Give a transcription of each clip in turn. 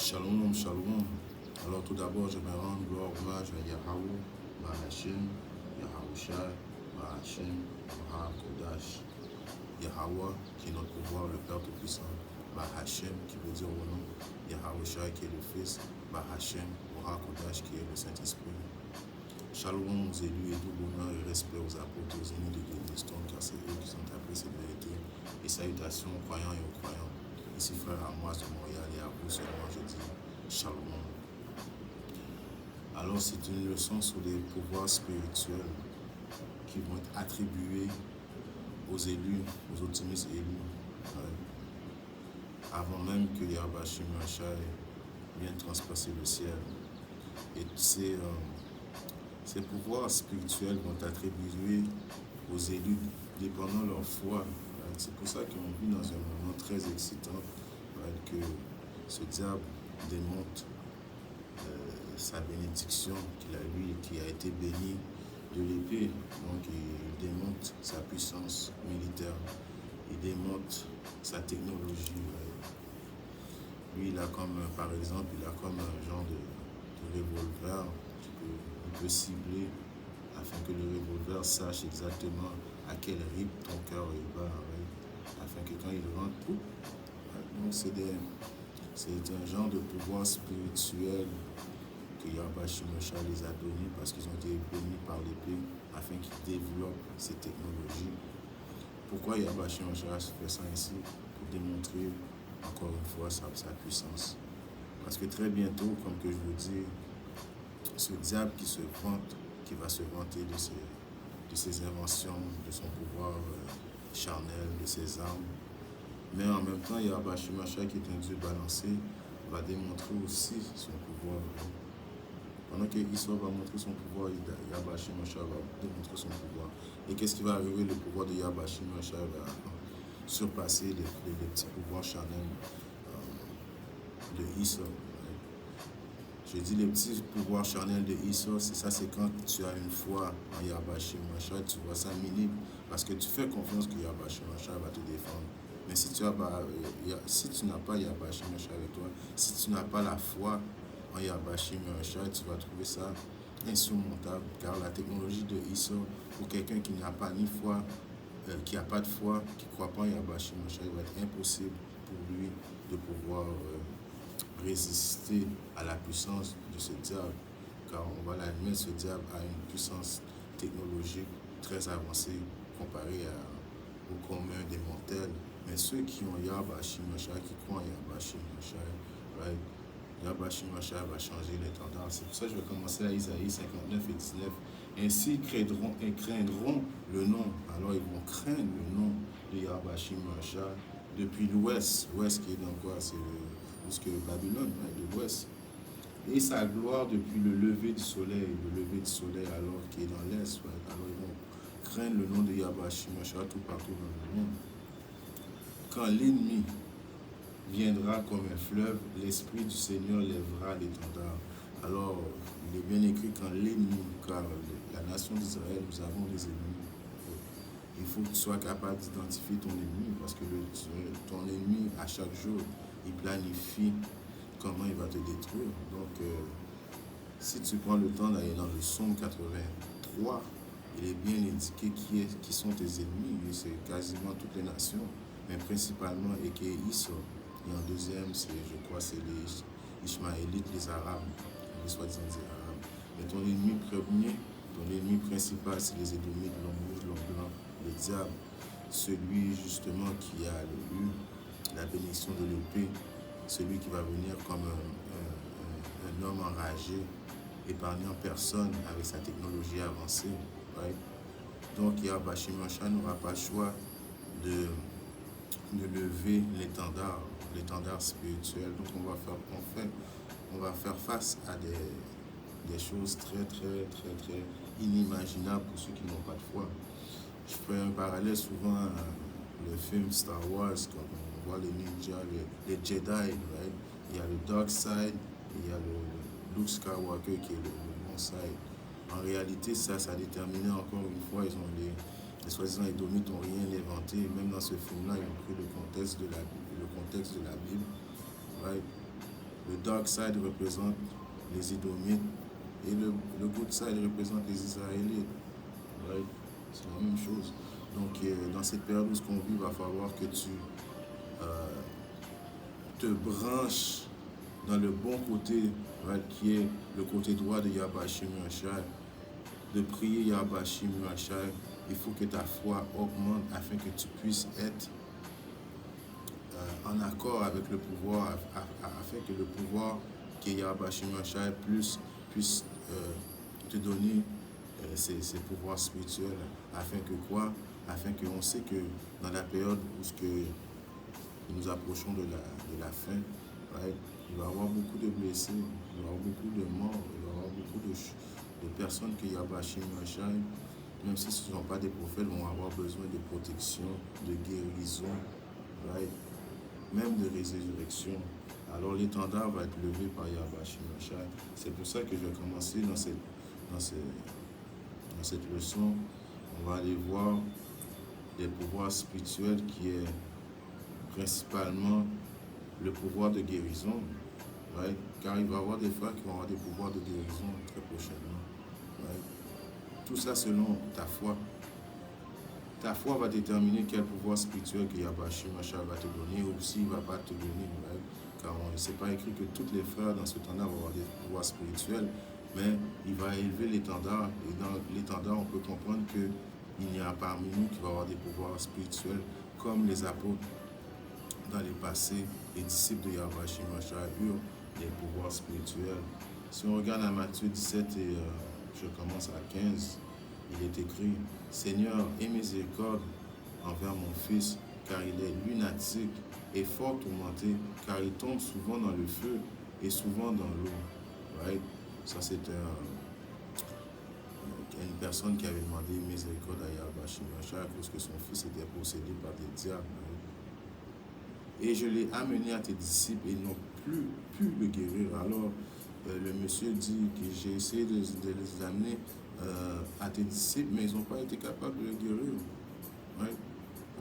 Shalom, shalom. Alors tout d'abord, je me rends gloire, hommage à Yahweh, Bahashem, Yahaoushai, Bahashem, Kodash. Yahweh, qui est notre pouvoir, le Père Tout-Puissant. Bahashem, qui veut dire au nom. Yahaoushai, qui est le Fils. Bahashem, Kodash, qui est le Saint-Esprit. Shalom aux élus et tout bonheur et respect aux apôtres, aux ennemis de l'Église, car c'est eux qui sont appris cette vérité. Et salutations aux croyants et aux croyants. Ici, frère Amos de Montréal, et à vous seulement, je dis Shalom. Alors, c'est une leçon sur les pouvoirs spirituels qui vont être attribués aux élus, aux optimistes élus, avant même que Yahweh Shai vienne transpasser le ciel. Et ces pouvoirs spirituels vont être attribués aux élus dépendant de leur foi. C'est pour ça qu'on vit dans un moment très excitant que ce diable démonte sa bénédiction qu'il a eue, qui a été béni de l'épée. Donc il démonte sa puissance militaire, il démonte sa technologie. Lui, il a comme, par exemple, il a comme un genre de revolver. Il peut cibler afin que le revolver sache exactement à quel rythme ton cœur bat, afin que quand il rentre, donc c'est un genre de pouvoir spirituel que Yahweh Shai les a donnés parce qu'ils ont été bénis par l'épée afin qu'ils développent ces technologies. Pourquoi Yahweh Shai fait ça ainsi? Pour démontrer encore une fois sa puissance. Parce que très bientôt, comme que je vous dis, ce diable qui va se vanter de ses inventions, de son pouvoir charnel, de ses armes. Mais en même temps, Yahweh Shai, qui est un Dieu balancé, va démontrer aussi son pouvoir. Pendant qu'Issa va montrer son pouvoir, Yahweh Shai va démontrer son pouvoir. Et qu'est-ce qui va arriver? Le pouvoir de Yahweh Shai va surpasser les petits pouvoirs charnels de Issa. Je dis les petits pouvoirs charnels de Issa, c'est quand tu as une foi en Yahweh Shai, tu vois ça minime, parce que tu fais confiance que Yahweh Shai va te défendre. Mais si tu n'as pas Yahweh Shai avec toi, si tu n'as pas la foi en Yahweh Shai, tu vas trouver ça insurmontable, car la technologie de Issa, pour quelqu'un qui n'a pas ni foi, qui n'a pas de foi, qui ne croit pas en Yahweh Shai, il va être impossible pour lui de pouvoir résister à la puissance de ce diable, car on va l'admettre, ce diable a une puissance technologique très avancée comparée au commun des mortels. Mais ceux qui ont Yahweh Shai, qui croient en Yahweh Shai, Yahweh Shai va changer les tendances. C'est pour ça que je vais commencer à Isaïe 59 et 19. Ainsi ils craindront le nom. Alors ils vont craindre le nom de Yahweh Shai depuis l'ouest. L'ouest qui est dans quoi? C'est jusque Babylone, de l'ouest. Et sa gloire depuis le lever du soleil. Le lever du soleil alors qui est dans l'est. Alors ils vont craindre le nom de Yahweh Shai tout partout dans le monde. Quand l'ennemi viendra comme un fleuve, l'Esprit du Seigneur lèvera l'étendard. Alors, il est bien écrit quand l'ennemi, car la nation d'Israël, nous avons des ennemis. Il faut que tu sois capable d'identifier ton ennemi, parce que ton ennemi, à chaque jour, il planifie comment il va te détruire. Donc, si tu prends le temps d'aller dans le psaume 83, il est bien indiqué qui sont tes ennemis. C'est quasiment toutes les nations, mais principalement Issa. Et en deuxième, je crois, c'est les Ishmaélites, les Arabes, les soi-disant Arabes. Mais ton ennemi premier, ton ennemi principal, c'est les Édomites, l'homme rouge, l'homme blanc, le diable. Celui justement qui a eu la bénédiction de l'épée, celui qui va venir comme un homme enragé, épargnant personne avec sa technologie avancée. Right? Donc Yahweh Shai n'aura pas le choix de lever l'étendard spirituel. Donc on va faire face à des choses très inimaginables pour ceux qui n'ont pas de foi. Je fais un parallèle souvent à le film Star Wars, quand on voit les ninjas, les Jedi, right? Il y a le dark side, et il y a le Luke Skywalker qui est le bon side. En réalité, ça a déterminé encore une fois, ils ont les soi-disant Édomites n'ont rien inventé. Même dans ce film-là, ils ont pris le contexte de la Bible. Right? Le dark side représente les Édomites et le good side représente les Israélites. Right? C'est la même chose. Donc, dans cette période où ce qu'on vit, il va falloir que tu te branches dans le bon côté, right, qui est le côté droit de Yahweh Shai, de prier Yahweh Shai. Il faut que ta foi augmente afin que tu puisses être en accord avec le pouvoir, afin que le pouvoir qui est Yahweh Shai puisse te donner ces pouvoirs spirituels, afin que quoi? Afin qu'on sait que dans la période où nous approchons de la fin, right, il va y avoir beaucoup de blessés, il va y avoir beaucoup de morts, il va y avoir beaucoup de personnes que Yahweh Shai, même si ce ne sont pas des prophètes, vont avoir besoin de protection, de guérison, right, même de résurrection. Alors l'étendard va être levé par Yahweh Shai. C'est pour ça que je vais commencer dans cette leçon. On va aller voir les pouvoirs spirituels qui est principalement le pouvoir de guérison, right? Car il va y avoir des frères qui vont avoir des pouvoirs de guérison très prochainement. Right? Tout ça selon ta foi. Ta foi va déterminer quel pouvoir spirituel que Yahweh Shai va te donner ou s'il ne va pas te donner. Right? Car on ne s'est pas écrit que tous les frères dans ce temps-là vont avoir des pouvoirs spirituels, mais il va élever l'étendard. Et dans l'étendard, on peut comprendre qu'il y a parmi nous qui va avoir des pouvoirs spirituels, comme les apôtres dans les passés, les disciples de Yahweh Shai eurent des pouvoirs spirituels. Si on regarde à Matthieu 17 et je commence à 15, il est écrit: Seigneur, aie miséricorde envers mon fils, car il est lunatique et fort tourmenté, car il tombe souvent dans le feu et souvent dans l'eau. Right? Ça, c'est une personne qui avait demandé miséricorde à Yahweh Shai à cause que son fils était possédé par des diables. Right? Et je l'ai amené à tes disciples et ils n'ont plus pu le guérir. Alors, le monsieur dit que j'ai essayé de les amener à tes disciples, mais ils n'ont pas été capables de le guérir. Right?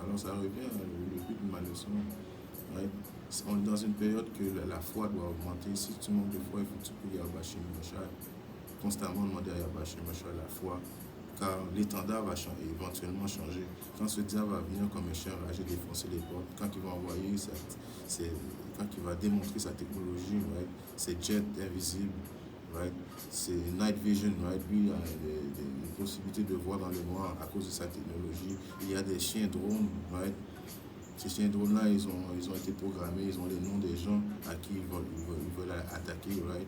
Alors, ça revient le but de ma leçon. Right? On est dans une période que la foi doit augmenter. Si tu manques de foi, il faut que tu pries Yahweh Shai. Constamment demander à Yahweh Shai la foi, car l'étendard va éventuellement changer. Quand ce diable va venir comme un chien ragé défoncer les portes, quand il va envoyer, quand il va démontrer sa technologie, right, c'est jet invisible, right, c'est night vision, right, lui a des possibilités de voir dans le noir à cause de sa technologie. Il y a des chiens drones, right. Ces chiens drones-là, ils ont été programmés, ils ont les noms des gens à qui ils veulent attaquer, right.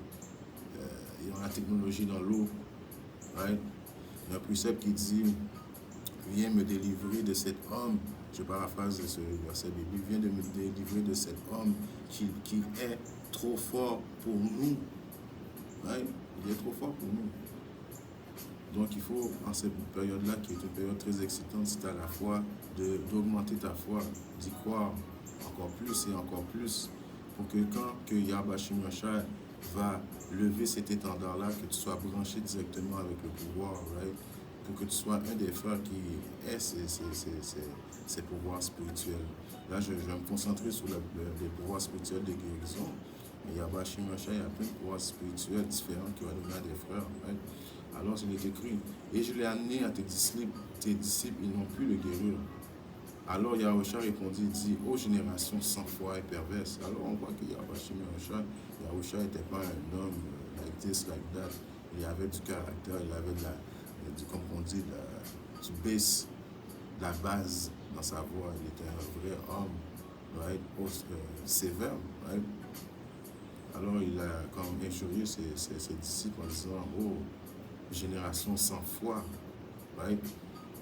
Ils ont la technologie dans l'eau, right. Il y a un précepte qui dit: viens me délivrer de cet homme, je paraphrase ce verset biblique, viens de me délivrer de cet homme qui est trop fort pour nous. Right? Il est trop fort pour nous. Donc il faut, en cette période-là, qui est une période très excitante, si tu as la foi, d'augmenter ta foi, d'y croire encore plus et encore plus, pour que quand Yahweh Shai va lever cet étendard-là, que tu sois branché directement avec le pouvoir, right? Pour que tu sois un des frères qui ait ces pouvoirs spirituels. Là, je vais me concentrer sur les pouvoirs spirituels de guérison. Mais Yahweh Shai, il y a plein de pouvoirs spirituels différents qui vont donner à des frères. Right? Alors, il est écrit: et je l'ai amené à tes disciples, ils n'ont pu le guérir. Alors Yahushua répondit, dit: ô génération sans foi et perverse. Alors on voit que Yahushua n'était pas un homme like this, like that. Il avait du caractère, il avait comme on dit, du base, la base dans sa voix. Il était un vrai homme, right? Sévère. Right? Alors il a comme injurié ses disciples en disant: ô génération sans foi, right?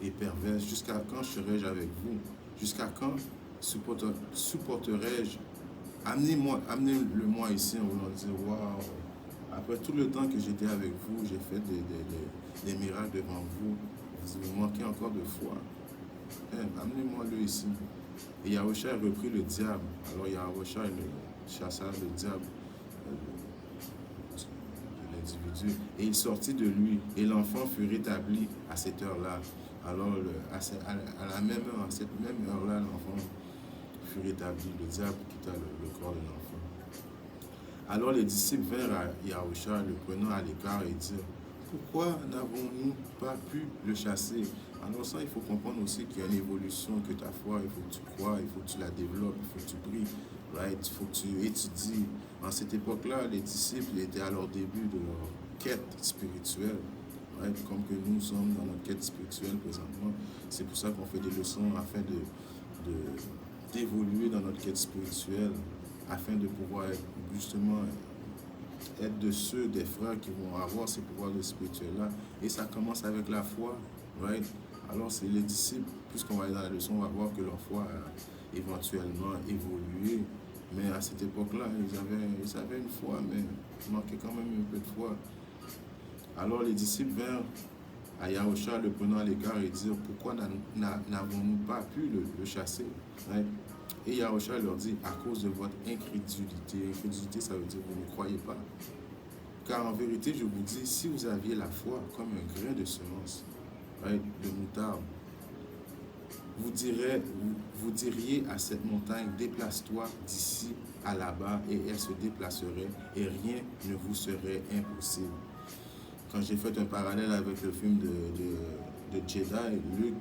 Et perverse, jusqu'à quand serai-je avec vous? Jusqu'à quand supporterai-je? Amenez-le-moi ici en voulant dire: waouh, après tout le temps que j'étais avec vous, j'ai fait des miracles devant vous, vous manquez encore de foi. Amenez-moi-le ici. Et Yahushua reprit le diable. Alors Yahushua chassa le diable, l'individu, et il sortit de lui, et l'enfant fut rétabli à cette heure-là. Alors, à la même heure, à cette même heure-là, l'enfant fut rétabli. Le diable quitta le corps de l'enfant. Alors les disciples vinrent à Yahusha, le prenant à l'écart et dirent, pourquoi n'avons-nous pas pu le chasser? Alors ça, il faut comprendre aussi qu'il y a une évolution, que ta foi, il faut que tu crois, il faut que tu la développes, il faut que tu pries, right? Il faut que tu étudies. En cette époque-là, les disciples étaient à leur début de leur quête spirituelle, right? Comme que nous sommes dans notre quête spirituelle présentement. C'est pour ça qu'on fait des leçons afin d'évoluer dans notre quête spirituelle, afin de pouvoir justement être de ceux des frères qui vont avoir ces pouvoirs spirituels-là. Et ça commence avec la foi, right? Alors c'est les disciples, puisqu'on va aller dans la leçon, on va voir que leur foi a éventuellement évolué. Mais à cette époque-là, ils avaient une foi, mais il manquait quand même un peu de foi. Alors les disciples vinrent à Yahusha, le prenant à l'écart, et dirent, pourquoi n'avons-nous pas pu le chasser, right? Et Yahusha leur dit, à cause de votre incrédulité. Incrédulité, ça veut dire que vous ne croyez pas. Car en vérité, je vous dis, si vous aviez la foi comme un grain de semence, right, de moutarde, vous diriez à cette montagne, déplace-toi d'ici à là-bas, et elle se déplacerait, et rien ne vous serait impossible. Quand j'ai fait un parallèle avec le film de Jedi, Luke,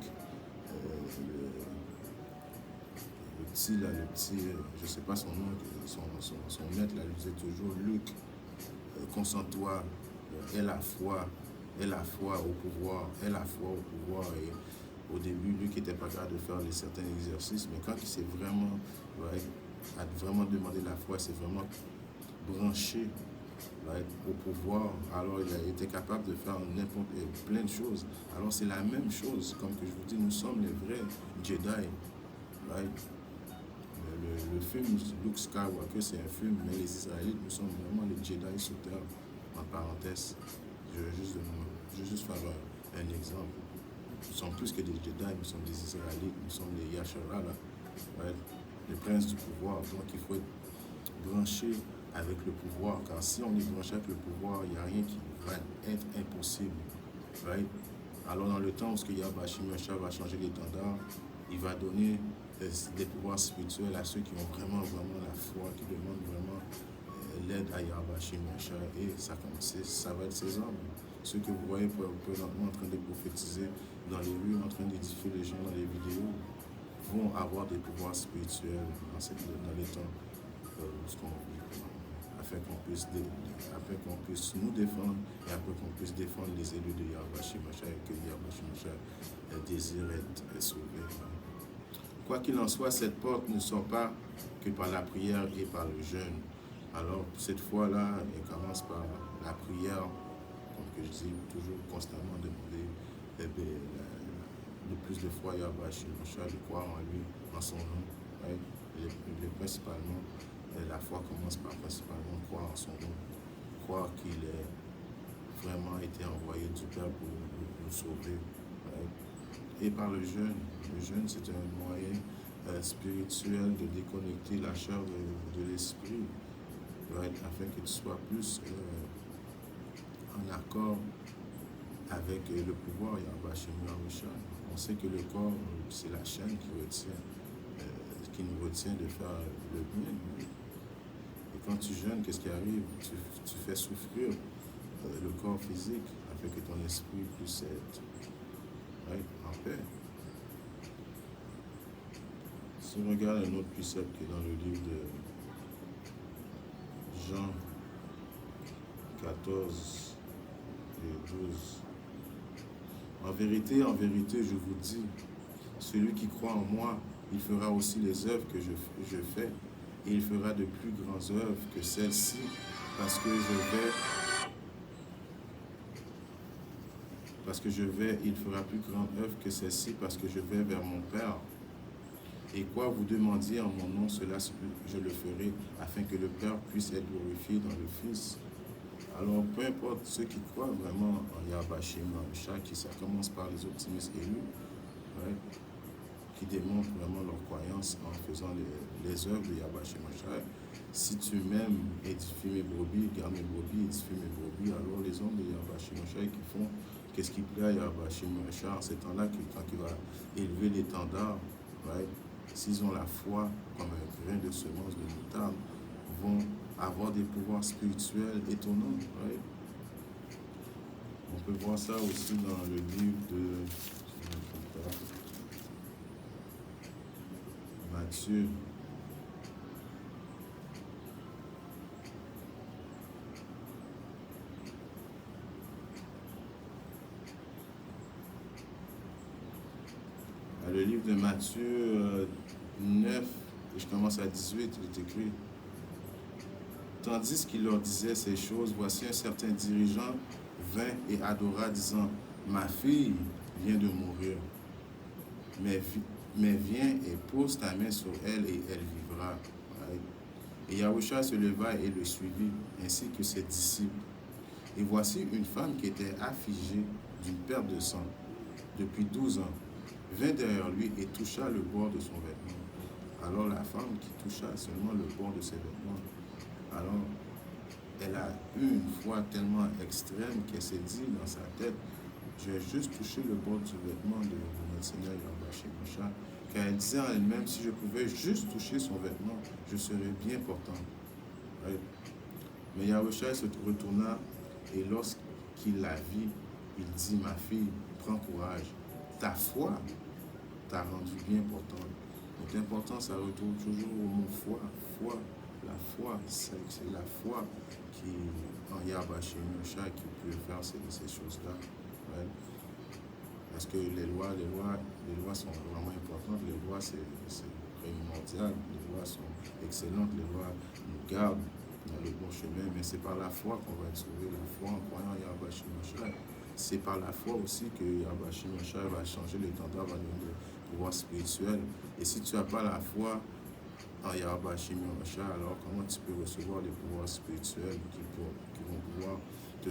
le petit, je ne sais pas son nom, son maître là, lui disait toujours, Luke, concentre-toi, aie la foi au pouvoir, aie la foi au pouvoir. Et au début, Luke n'était pas capable de faire certains exercices, mais quand il s'est vraiment, a vraiment demandé la foi, c'est vraiment branché au pouvoir, alors il a été capable de faire plein de choses. Alors c'est la même chose, comme que je vous dis, nous sommes les vrais Jedi, right? Le film Luke Skywalker, c'est un film, mais les Israélites, nous sommes vraiment les Jedi sur terre, en parenthèse. Je vais juste faire un exemple. Nous sommes plus que des Jedi, nous sommes des Israélites, nous sommes les Yashara, right? Les princes du pouvoir. Donc il faut être branché avec le pouvoir, car si on est branché avec le pouvoir, il n'y a rien qui va être impossible, right? Alors dans le temps où Yahweh Shemeshah va changer l'étendard, il va donner des pouvoirs spirituels à ceux qui ont vraiment la foi, qui demandent vraiment l'aide à Yahweh Shemeshah, et ça va être ces hommes. Ceux que vous voyez présentement en train de prophétiser dans les rues, en train d'édifier les gens dans les vidéos, vont avoir des pouvoirs spirituels dans les temps où ce qu'on vit, afin qu'on puisse nous défendre et afin qu'on puisse défendre les élus de Yahweh Shemeshah et que Yahweh Shemeshah désire être sauvé. Quoi qu'il en soit, cette porte ne sort pas que par la prière et par le jeûne. Alors, cette fois-là, elle commence par la prière, comme que je dis, toujours constamment demander le plus de foi à Yahweh Shemeshah, de croire en lui, en son nom. Right? Principalement, la foi commence par principalement croire en son nom, croire qu'il est vraiment été envoyé du Père pour nous sauver. Right? Et par le jeûne. Le jeûne, c'est un moyen spirituel de déconnecter la chair de l'esprit, right? Afin que tu sois plus en accord avec le pouvoir Yahweh Shemeshah. On sait que le corps, c'est la chaîne qui nous retient de faire le bien. Et quand tu jeûnes, qu'est-ce qui arrive? Tu fais souffrir le corps physique afin que ton esprit puisse être en paix. Si on regarde un autre précepte qui est dans le livre de Jean 14 et 12. En vérité, je vous dis, celui qui croit en moi, il fera aussi les œuvres que je fais, et il fera de plus grandes œuvres que celles-ci, parce que il fera plus grande œuvre que celle-ci, parce que je vais vers mon Père. Et quoi vous demandiez en mon nom, cela je le ferai, afin que le Père puisse être glorifié dans le Fils. Alors, peu importe ceux qui croient vraiment en Yahweh Shemeshah, ça commence par les optimistes élus, right, qui démontrent vraiment leur croyance en faisant les œuvres de Yahweh Shemeshah. Si tu m'aimes, édifie mes brebis, garde mes brebis, édifie mes brebis, alors les hommes de Yahweh Shemeshah qui font qu'est-ce qui plaît à Yahweh Shemeshah, en ces temps-là, quand il va élever l'étendard, right, s'ils ont la foi comme un grain de semence de moutarde, vont avoir des pouvoirs spirituels étonnants. Ouais. On peut voir ça aussi dans le livre de Matthieu. Le livre de Matthieu 9, et je commence à 18, il est écrit. Tandis qu'il leur disait ces choses, voici un certain dirigeant vint et adora, disant, ma fille vient de mourir, mais viens et pose ta main sur elle et elle vivra. Ouais. Et Yahushua se leva et le suivit, ainsi que ses disciples. Et voici une femme qui était affligée d'une perte de sang depuis 12 ans, vint derrière lui et toucha le bord de son vêtement. Alors la femme qui toucha seulement le bord de ses vêtements, alors elle a eu une foi tellement extrême qu'elle s'est dit dans sa tête, je vais juste toucher le bord du vêtement de notre Seigneur Yahweh, car elle disait en elle-même, si je pouvais juste toucher son vêtement, je serais bien portant. Ouais. Mais Yahweh se retourna et lorsqu'il la vit, il dit, ma fille, prends courage, ta foi t'a rendu bien portante. Donc l'important, ça retourne toujours au mot foi. Foi, la foi, c'est la foi qui, en Yahweh Shemosha, qui peut faire ces choses-là. Ouais. Parce que les lois sont vraiment importantes. Les lois, c'est primordial. Les lois sont excellentes. Les lois nous gardent dans le bon chemin. Mais c'est par la foi qu'on va être sauvé. La foi en croyant en Yahweh Shemosha. C'est par la foi aussi que Yahweh Shemosha va changer l'étendard, va donner le pouvoir spirituel. Et si tu n'as pas la foi en Yahweh Shemosha, alors comment tu peux recevoir les pouvoirs spirituels qui vont pouvoir te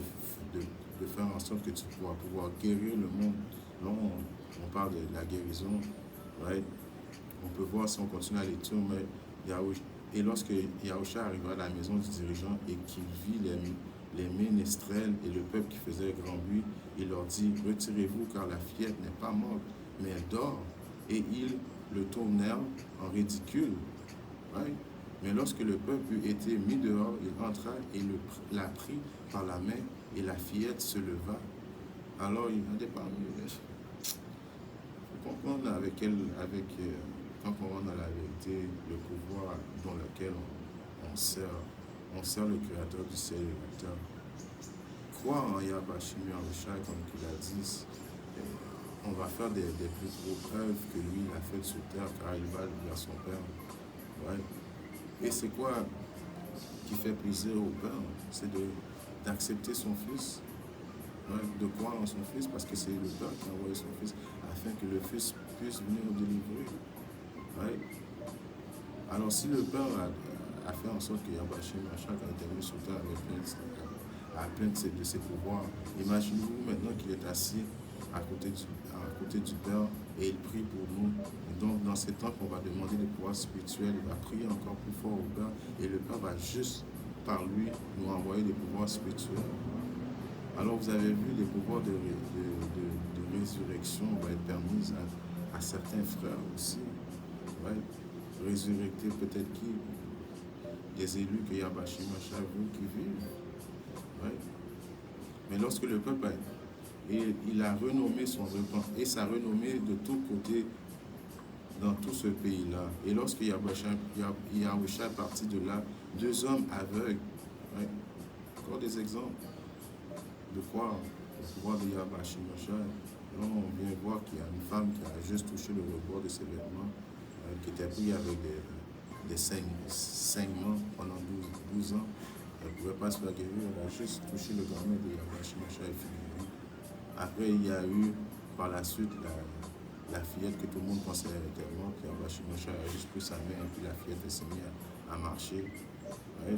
faire en sorte que tu pourras pouvoir guérir le monde. Là, on parle de la guérison, right? On peut voir si on continue à l'étude, mais et lorsque Yahusha arriva à la maison du dirigeant et qu'il vit les ménestrels et le peuple qui faisait grand bruit, il leur dit, retirez-vous car la fillette n'est pas morte, mais elle dort. Et ils le tournèrent en ridicule. Right? Mais lorsque le peuple eut été mis dehors, il entra et la prit par la main et la fillette se leva. Alors il a des parmi eux. Il faut comprendre quand on rentre dans la vérité, le pouvoir dans lequel on sert le Créateur du ciel et de la terre. Croire en Yahweh Shemosha, comme il a dit, on va faire des plus gros preuves que lui il a fait sur terre, car il va vers son Père. Ouais. Et c'est quoi qui fait plaisir au Père? C'est d'accepter son Fils, ouais, de croire en son Fils, parce que c'est le Père qui a envoyé son Fils, afin que le Fils puisse venir nous délivrer. Ouais. Alors si le Père a fait en sorte que Yahweh Shemosha, quand il était venu sur terre, a plein de ses pouvoirs, imaginez-vous maintenant qu'il est assis à côté du Père et il prie pour nous. Et donc dans ces temps qu'on va demander des pouvoirs spirituels, il va prier encore plus fort au Père et le Père va juste par lui nous envoyer des pouvoirs spirituels. Alors vous avez vu, les pouvoirs de résurrection vont être permis à certains frères aussi. Ouais. Résurrecter peut-être qui? Des élus que Yahweh Shemosha veut qui vivent. Ouais. Mais lorsque le peuple il a renommé son repas et sa renommée de tous côtés dans tout ce pays-là. Et lorsque Yahusha est parti de là, 2 hommes aveugles, ouais, encore des exemples de quoi le pouvoir de Yahweh Shemosha. Là, on vient voir qu'il y a une femme qui a juste touché le rebord de ses vêtements, qui était pris avec des saignements pendant 12 ans. Elle ne pouvait pas se faire guérir, elle a juste touché le garment de Yahweh Shemosha et fut guérie. Après, il y a eu par la suite la fillette que tout le monde pensait était morte, puis Yahweh Shemosha a juste pris sa main et puis la fillette s'est mise à marcher. Ouais.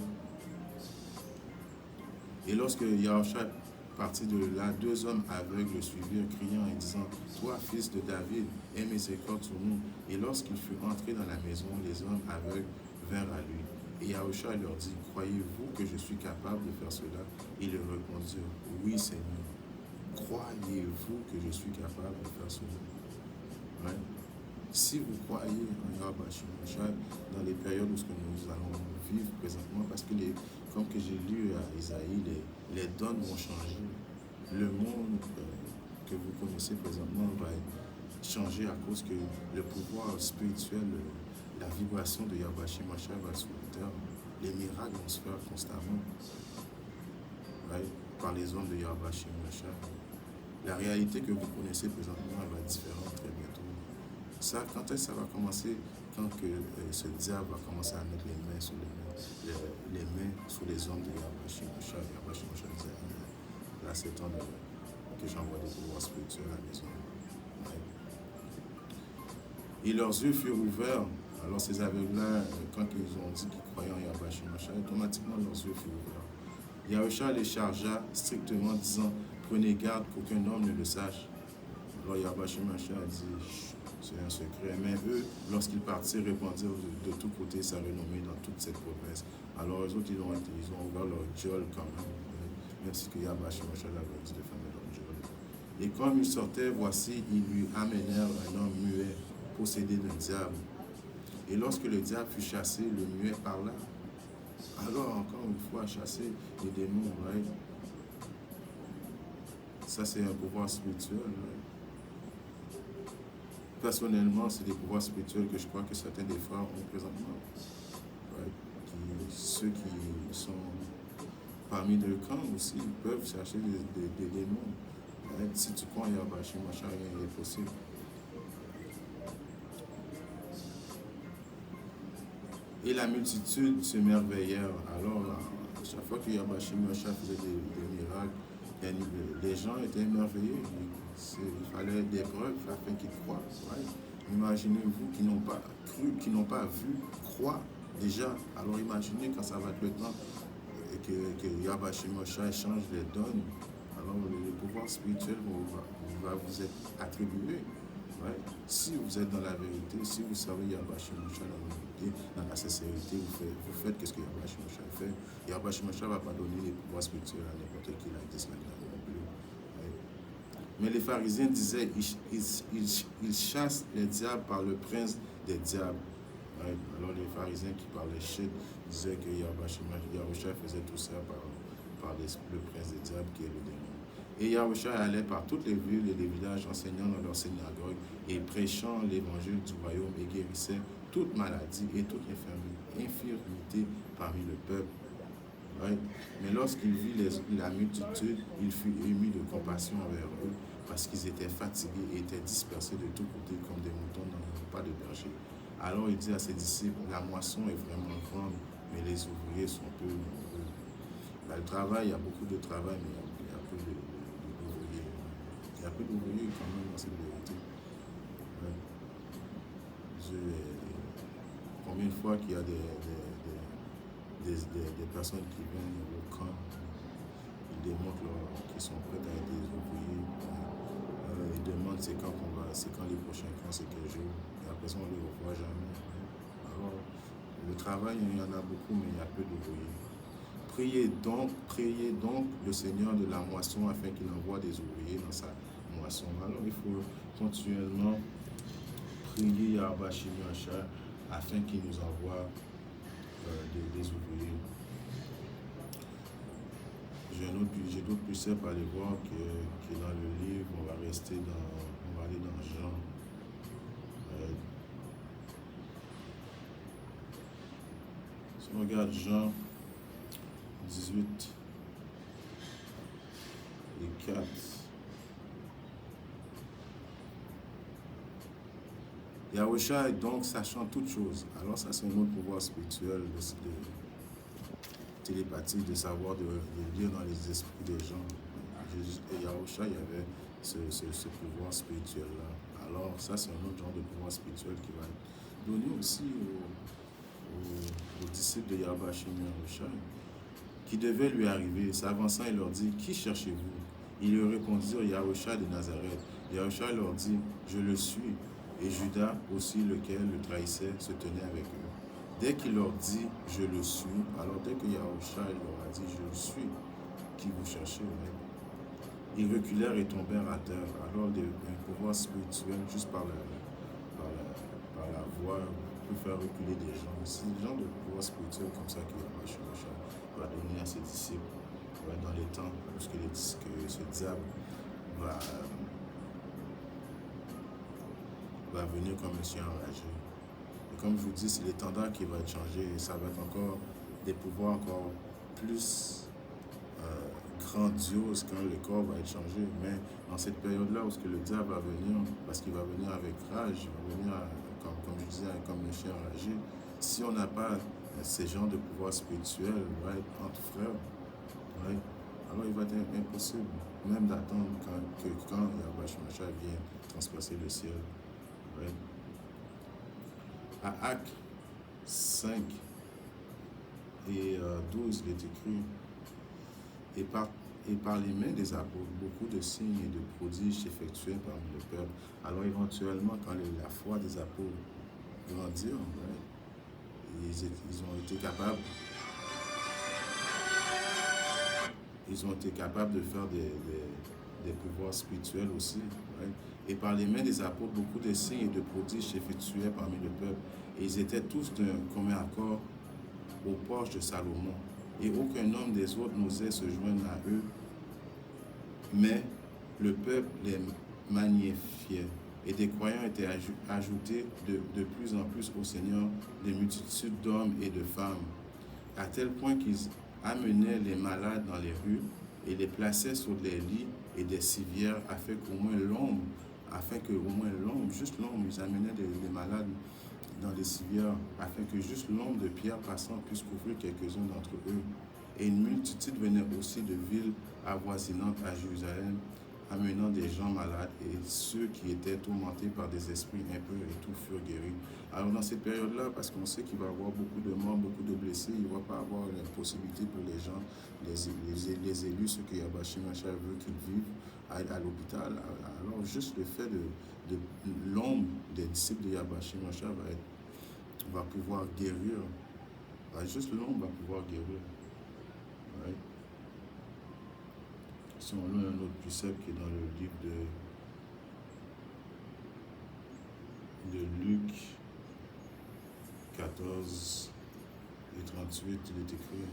Et lorsque Yahushua est parti de là, 2 hommes aveugles le suivirent, criant et disant, toi, fils de David, aie miséricorde sur nous. Et lorsqu'il fut entré dans la maison, les hommes aveugles vinrent à lui. Et Yahushua leur dit, croyez-vous que je suis capable de faire cela? Ils lui répondirent, oui, Seigneur. Croyez-vous que je suis capable de faire cela? Ouais. Si vous croyez en Yahweh Shemosha, dans les périodes où nous allons vivent présentement, parce que, comme que j'ai lu à Isaïe, les donnes vont changer. Le monde que vous connaissez présentement va changer à cause que le pouvoir spirituel, la vibration de Yahweh Mashiach va sur la terre. Les miracles vont se faire constamment, right? Par les hommes de Yahweh Mashiach. La réalité que vous connaissez présentement va être différente très bientôt. Ça, quand est-ce que ça va commencer? Quand que ce diable va commencer à mettre les mains sur les mains sur les hommes de Yahweh Mashiach. Yahweh Mashiach disait, là c'est temps que j'envoie des pouvoirs spirituels à la maison. Ouais. Et leurs yeux furent ouverts. Alors ces aveugles-là, quand ils ont dit qu'ils croyaient en Yahweh Mashiach, automatiquement leurs yeux furent ouverts. Yahusha les chargea strictement, disant, prenez garde qu'aucun homme ne le sache. Alors Yahweh Mashiach a dit, c'est un secret. Mais eux, lorsqu'ils partirent, répandirent de tous côtés sa renommée dans toute cette province. Alors eux autres, ils ont ouvert leur gueule quand même si que Yahweh Mashiach avait dit de fermer leur gueule. Et comme ils sortaient, voici, ils lui amenèrent un homme muet, possédé d'un diable. Et lorsque le diable fut chassé, le muet parla. Alors, encore une fois, chasser les démons, right? Ça, c'est un pouvoir spirituel. Right? Personnellement, c'est des pouvoirs spirituels que je crois que certains des frères ont présentement. Right? Ceux qui sont parmi le camp aussi peuvent chercher des démons. Right? Si tu crois en Yahweh, rien n'est possible. Et la multitude se merveillèrent. Alors, à chaque fois que Yahweh faisait des miracles, les gens étaient émerveillés. Il fallait des preuves afin qu'ils croient. Right? Imaginez-vous qui n'ont pas cru, qui n'ont pas vu, croient déjà. Alors imaginez quand ça va être le temps que Yahweh change les donnes. Alors le pouvoir spirituel va vous être attribué. Right? Si vous êtes dans la vérité, si vous savez Yahweh dans la vérité, dans la sincérité, vous faites ce que Yahweh fait. Yahweh ne va pas donner les pouvoirs spirituels à n'importe qui la dit non plus. Right? Mais les pharisiens disaient, ils chassent les diables par le prince des diables. Right? Alors les pharisiens qui parlaient shit disaient que Yahweh faisait tout ça par le prince des diables qui est le démon. Et Yahusha allait par toutes les villes et les villages enseignant dans leur synagogue et prêchant l'évangile du royaume et guérissait toute maladie et toute infirmité parmi le peuple. Right? Mais lorsqu'il vit la multitude, il fut ému de compassion envers eux parce qu'ils étaient fatigués et étaient dispersés de tous côtés comme des moutons n'ont pas de berger. Alors il dit à ses disciples, la moisson est vraiment grande, mais les ouvriers sont peu nombreux. Le travail, il y a beaucoup de travail, mais il y a peu d'ouvriers. Il y a peu d'ouvriers quand même dans cette vérité. Combien de fois qu'il y a des personnes qui viennent au camp, ils démontrent qu'ils sont prêts à être des ouvriers. Ils demandent c'est quand les prochains camps, c'est quel jour. Et après ça, on ne les revoit jamais. Alors, le travail, il y en a beaucoup, mais il y a peu d'ouvriers. Priez donc le Seigneur de la moisson afin qu'il envoie des ouvriers dans sa moisson. Alors il faut continuellement prier Yahweh afin qu'il nous envoie des ouvriers. J'ai d'autres préceptes à aller voir que dans le livre, on va aller dans Jean. Si on regarde Jean 18 et 4. Yahusha est donc sachant toutes choses. Alors ça c'est un autre pouvoir spirituel de télépathie, de savoir, de lire dans les esprits des gens. Et Yahusha, il y avait ce pouvoir spirituel-là. Alors ça c'est un autre genre de pouvoir spirituel qui va être donné aussi aux disciples de Yahweh Yahusha, qui devait lui arriver. S'avançant, il leur dit, qui cherchez-vous? Ils lui répondirent, Yahusha de Nazareth. Yahusha leur dit, je le suis. Et Judas aussi, lequel le trahissait, se tenait avec eux. Dès qu'il leur dit, je le suis, alors dès que Yahusha leur a dit, je le suis, qui vous cherchez, ils reculèrent et tombèrent à terre. Alors un pouvoir spirituel, juste par la voix, peut faire reculer des gens. C'est le genre de pouvoir spirituel comme ça que Yahweh va donner à ses disciples dans les temps où ce diable va, va venir comme un chien enragé. Et comme je vous dis, c'est l'étendard qui va être changé et ça va être encore des pouvoirs encore plus grandiose quand le corps va être changé. Mais dans cette période-là où le diable va venir, parce qu'il va venir avec rage, il va venir, comme je disais, comme le chien enragé, si on n'a pas ces genres de pouvoirs spirituels entre frères, alors il va être impossible même d'attendre quand Yahweh Shemashah vient transpasser le ciel. À Actes 5 et 12, il est écrit, et par les mains des apôtres, beaucoup de signes et de prodiges s'effectuaient parmi le peuple. Alors éventuellement, quand la foi des apôtres grandit, ils ont été capables de faire des pouvoirs spirituels aussi. Et par les mains des apôtres, beaucoup de signes et de prodiges s'effectuaient parmi le peuple. Et ils étaient tous d'un commun accord aux porches de Salomon. Et aucun homme des autres n'osait se joindre à eux, mais le peuple les magnifiait. Et des croyants étaient ajoutés de plus en plus au Seigneur, des multitudes d'hommes et de femmes, à tel point qu'ils amenaient les malades dans les rues et les plaçaient sur des lits et des civières, afin qu'au moins l'ombre, juste l'ombre, ils amenaient les malades dans les civières, afin que juste l'ombre de Pierre passant puisse couvrir quelques-uns d'entre eux. Et une multitude venait aussi de villes avoisinantes à Jérusalem, amenant des gens malades, et ceux qui étaient tourmentés par des esprits impurs, et tous furent guéris. Alors dans cette période-là, parce qu'on sait qu'il va y avoir beaucoup de morts, beaucoup de blessés, il ne va pas avoir la possibilité pour les gens, les élus, ceux que Yahweh Shemashah veut qu'ils vivent à l'hôpital. Alors juste le fait de l'ombre des disciples de Yahweh Shemashah va pouvoir guérir. Juste l'ombre va pouvoir guérir. Si on lit un autre précepte qui est dans le livre de Luc 14 et 38, il est écrit.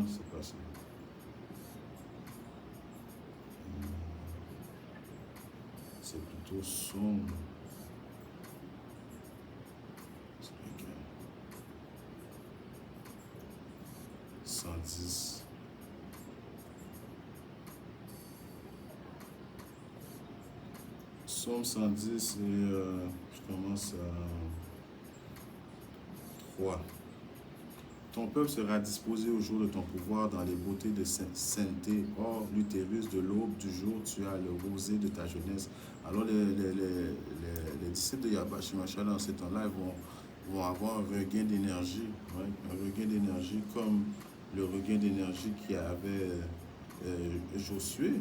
C'est pas ça. C'est plutôt sombre. C'est lequel? 110. Psaume 110 et je commence à 3. Ton peuple sera disposé au jour de ton pouvoir dans les beautés de sainteté. Or, l'utérus de l'aube du jour, tu as le rosé de ta jeunesse. Alors, les disciples de Yahweh Shemashah dans ce temps-là, vont avoir un regain d'énergie. Un regain d'énergie comme le regain d'énergie qu'il y avait Josué.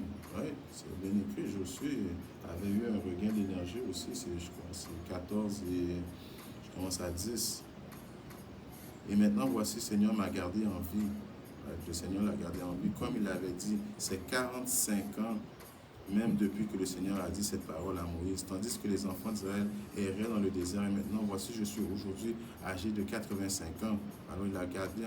C'est bien écrit, Josué avait eu un regain d'énergie aussi. Je crois c'est 14 et je commence à 10. Et maintenant, voici, Seigneur m'a gardé en vie. Le Seigneur l'a gardé en vie. Comme il avait dit, c'est 45 ans, même depuis que le Seigneur a dit cette parole à Moïse. Tandis que les enfants d'Israël erraient dans le désert. Et maintenant, voici, je suis aujourd'hui âgé de 85 ans. Alors, il a gardé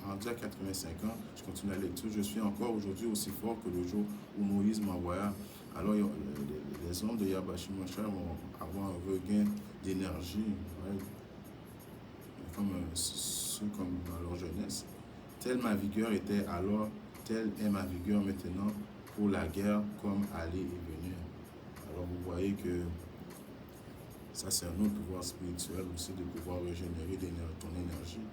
rendu à 85 ans. Je continue la lecture. Je suis encore aujourd'hui aussi fort que le jour où Moïse m'envoya. Alors, les hommes de Yahweh Shemashah vont avoir un regain d'énergie. Comme dans leur jeunesse. Telle ma vigueur était alors, telle est ma vigueur maintenant pour la guerre comme aller et venir. Alors vous voyez que ça c'est un autre pouvoir spirituel aussi de pouvoir régénérer ton énergie.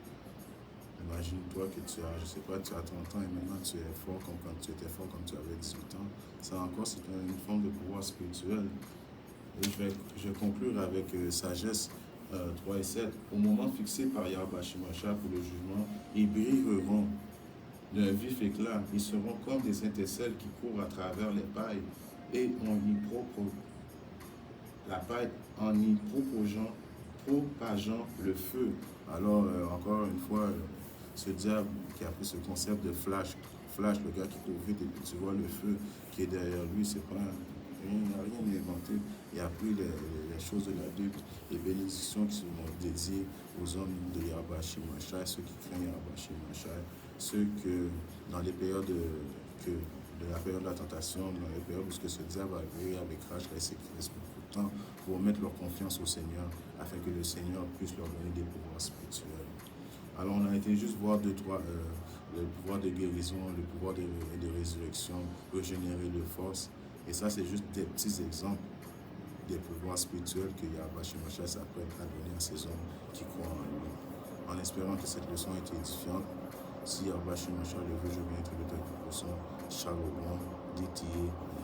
Imagine-toi que tu as, je sais pas, tu as 30 ans et maintenant tu es fort comme quand tu étais fort quand tu avais 18 ans. Ça encore c'est une forme de pouvoir spirituel. Et je vais conclure avec sagesse 3 et 7. Au moment fixé par Yahweh Shemashah pour le jugement, ils brilleront d'un vif éclat. Ils seront comme des étincelles qui courent à travers les pailles et la paille en y propageant le feu. Alors, encore une fois, ce diable qui a pris ce concept de flash, le gars qui court vite et puis tu vois le feu qui est derrière lui, c'est pas il n'a rien inventé. Il a pris les choses de l'adulte, les bénédictions qui sont dédiées aux hommes de Yahweh Shemashai, ceux qui craignent Yahweh Shemashai, ceux que dans les périodes de la période de la tentation, dans les périodes où ce diable va arriver avec rage et sécurité beaucoup de temps, pour mettre leur confiance au Seigneur, afin que le Seigneur puisse leur donner des pouvoirs spirituels. Alors on a été juste voir le pouvoir de guérison, le pouvoir de résurrection, régénérer de force. Et ça, c'est juste des petits exemples des pouvoirs spirituels que Yahweh Shemashai s'apprête à donner à ces hommes qui croient en lui. En espérant que cette leçon ait été édifiante, si Yahweh Shemashai le veut, je viens être le temps de leçon. Shalom, DTA.